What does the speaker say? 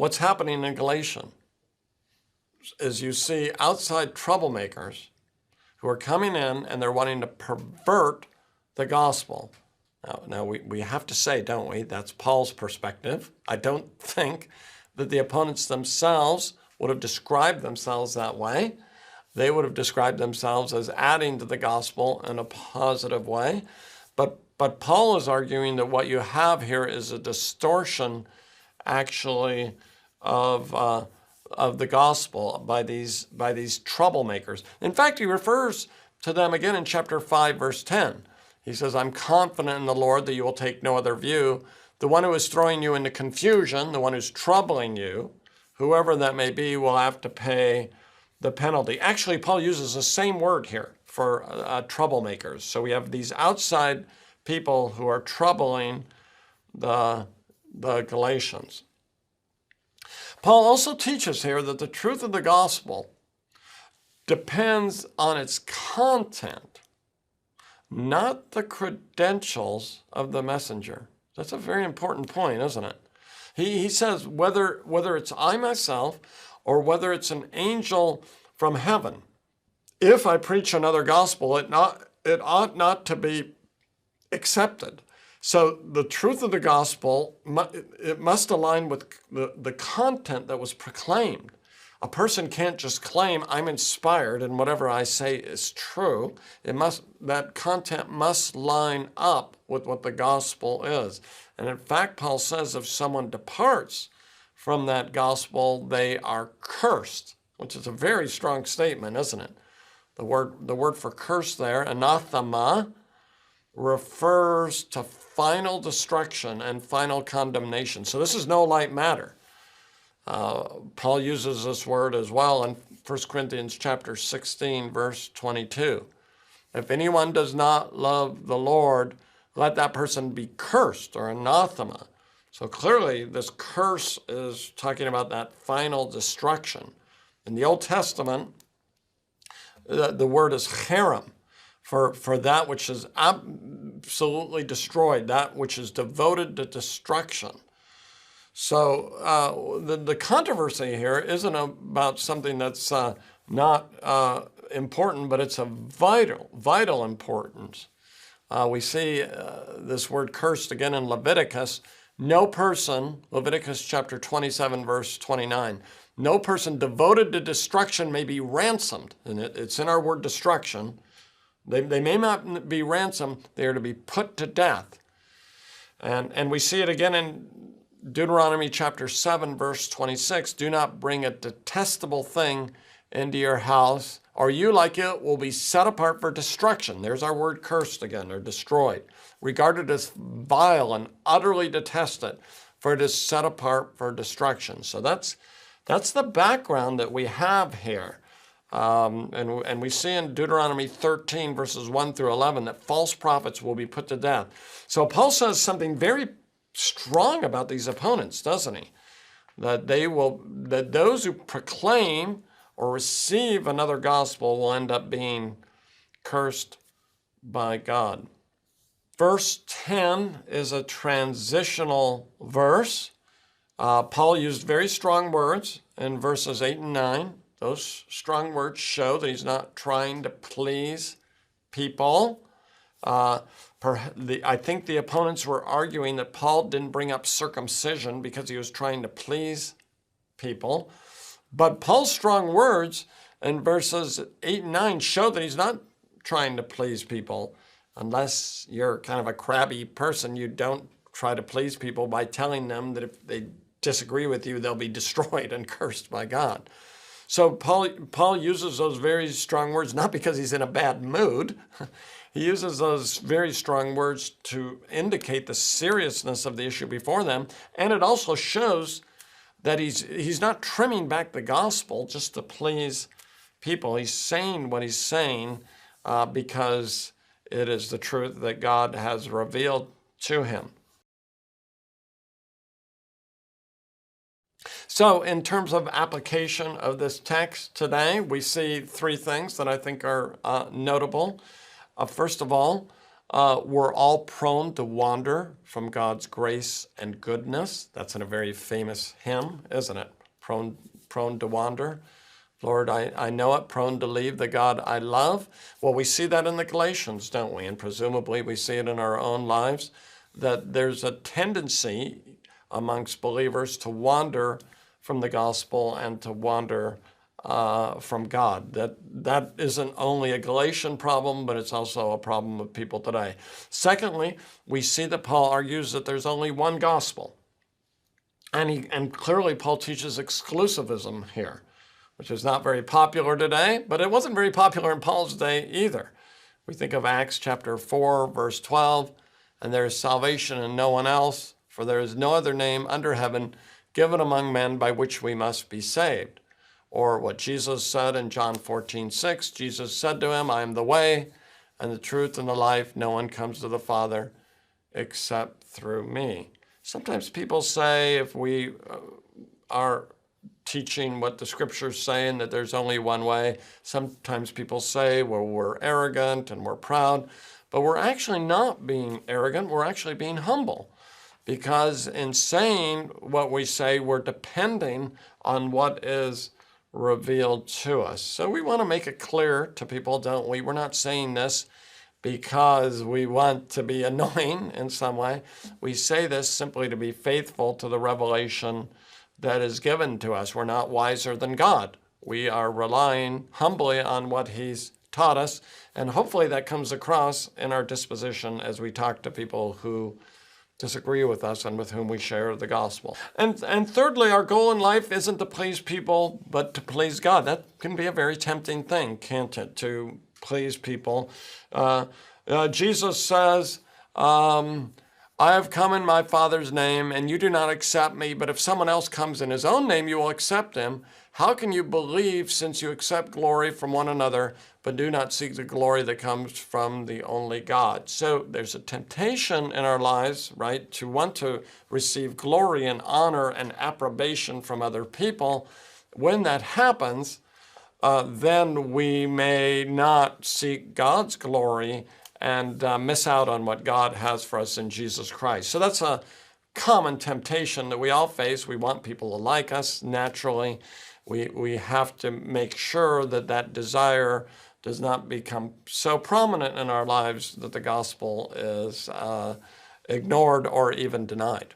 what's happening in Galatians is you see outside troublemakers who are coming in and they're wanting to pervert the gospel. Now we have to say, don't we, that's Paul's perspective. I don't think that the opponents themselves would have described themselves that way. They would have described themselves as adding to the gospel in a positive way. But Paul is arguing that what you have here is a distortion, actually, of the gospel by these troublemakers. In fact, he refers to them again in chapter 5, verse 10. He says, I'm confident in the Lord that you will take no other view. The one who is throwing you into confusion, the one who's troubling you, whoever that may be, will have to pay the penalty. Actually, Paul uses the same word here for troublemakers. So we have these outside people who are troubling the Galatians. Paul also teaches here that the truth of the gospel depends on its content, not the credentials of the messenger. That's a very important point, isn't it? He says whether it's I myself or whether it's an angel from heaven, if I preach another gospel, it ought not to be accepted. So the truth of the gospel, it must align with the content that was proclaimed. A person can't just claim I'm inspired and whatever I say is true. That content must line up with what the gospel is. And in fact, Paul says if someone departs from that gospel, they are cursed, which is a very strong statement, isn't it? The word for curse there, anathema, refers to final destruction and final condemnation. So this is no light matter. Paul uses this word as well in 1 Corinthians chapter 16, verse 22. If anyone does not love the Lord, let that person be cursed, or anathema. So clearly this curse is talking about that final destruction. In the Old Testament, the word is Herem, for that which is absolutely destroyed, that which is devoted to destruction. So the controversy here isn't about something that's not important, but it's of vital importance. We see this word cursed again in Leviticus. No person, Leviticus chapter 27, verse 29, no person devoted to destruction may be ransomed. And it's in our word destruction. They may not be ransomed, they are to be put to death. And we see it again in Deuteronomy chapter 7, verse 26. Do not bring a detestable thing into your house, or you like it will be set apart for destruction. There's our word cursed again, or destroyed. Regarded as vile and utterly detested, for it is set apart for destruction. So that's the background that we have here. And we see in Deuteronomy 13, verses 1 through 11, that false prophets will be put to death. So Paul says something very strong about these opponents, doesn't he? That those who proclaim or receive another gospel will end up being cursed by God. Verse 10 is a transitional verse. Paul used very strong words in verses 8 and 9. Those strong words show that he's not trying to please people. I think the opponents were arguing that Paul didn't bring up circumcision because he was trying to please people. But Paul's strong words in verses 8 and 9 show that he's not trying to please people. Unless you're kind of a crabby person, you don't try to please people by telling them that if they disagree with you, they'll be destroyed and cursed by God. So Paul uses those very strong words, not because he's in a bad mood. He uses those very strong words to indicate the seriousness of the issue before them. And it also shows that he's not trimming back the gospel just to please people. He's saying what he's saying because it is the truth that God has revealed to him. So in terms of application of this text today, we see three things that I think are notable. First of all, we're all prone to wander from God's grace and goodness. That's in a very famous hymn, isn't it? Prone to wander. Lord, I know it, prone to leave the God I love. Well, we see that in the Galatians, don't we? And presumably we see it in our own lives, that there's a tendency amongst believers to wander from the gospel and to wander from God. That isn't only a Galatian problem, but it's also a problem of people today. Secondly, we see that Paul argues that there's only one gospel. And clearly Paul teaches exclusivism here, which is not very popular today, but it wasn't very popular in Paul's day either. We think of Acts chapter 4, verse 12, and there is salvation in no one else, for there is no other name under heaven given among men by which we must be saved. Or what Jesus said in John 14:6, Jesus said to him, I am the way and the truth and the life. No one comes to the Father except through me. Sometimes people say, if we are teaching what the scriptures say and that there's only one way, sometimes people say, well, we're arrogant and we're proud, but we're actually not being arrogant. We're actually being humble, because in saying what we say, we're depending on what is revealed to us. So we want to make it clear to people, don't we? We're not saying this because we want to be annoying in some way. We say this simply to be faithful to the revelation that is given to us. We're not wiser than God. We are relying humbly on what he's taught us, and hopefully that comes across in our disposition as we talk to people who disagree with us and with whom we share the gospel. And thirdly, our goal in life isn't to please people, but to please God. That can be a very tempting thing, can't it, to please people? Jesus says, I have come in my Father's name, and you do not accept me, but if someone else comes in his own name, you will accept him. How can you believe, since you accept glory from one another, but do not seek the glory that comes from the only God? So there's a temptation in our lives, right, to want to receive glory and honor and approbation from other people. When that happens, then we may not seek God's glory and miss out on what God has for us in Jesus Christ. So that's a common temptation that we all face. We want people to like us naturally. We have to make sure that that desire does not become so prominent in our lives that the gospel is ignored or even denied.